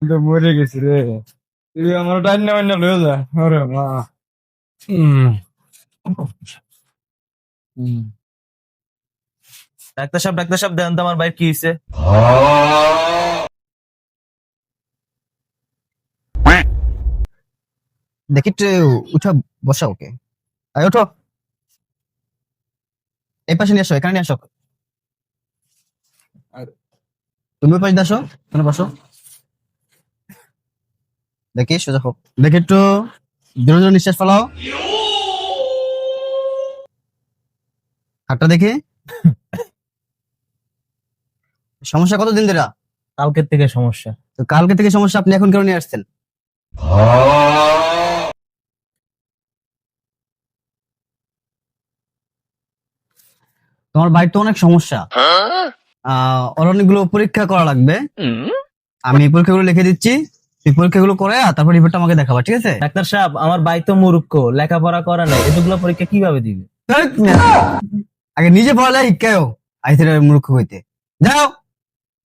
তো মরে গেছি রে। তুই আমার টান্না মান্না লয়ে যা। ওরে মা। হুম। হুম। ডাক্তার সাহেব দেন তো আমার ভাই কি হয়েছে। দেখি একটু উঠা, বসা ওকে। আয় ওঠো, এই পাশে নিয়ে আসো, এখানে নিয়ে আসো। আর- তুমি ওই পাশে দিয়ে আসো, এখানে বসো। দেখি সোজা হোক, দেখি একটু জোরে জোরে নিঃশ্বাস ফেলাও। হাতটা দেখি। সমস্যা কতদিন ধরে? কালকের থেকে সমস্যা। তো কালকে থেকে সমস্যা, আপনি এখন কেন নিয়ে আসছেন? তোমার বাড়িতে অনেক সমস্যা, ওর অনেকগুলো পরীক্ষা করা লাগবে। আমি এই পরীক্ষাগুলো লিখে দিচ্ছি, এই পরীক্ষাগুলো করে তারপর রিপোর্টটা আমাকে দেখাবা, ঠিক আছে? ডাক্তার সাহেব আমার ভাই তো মূর্খ, লেখাপড়া করা নাই, এতগুলো পরীক্ষা কিভাবে দিবে? ধ্যাৎ, আগে নিজে পড়ালে শিক্ষায় আইসির মূর্খ হইতে যাও।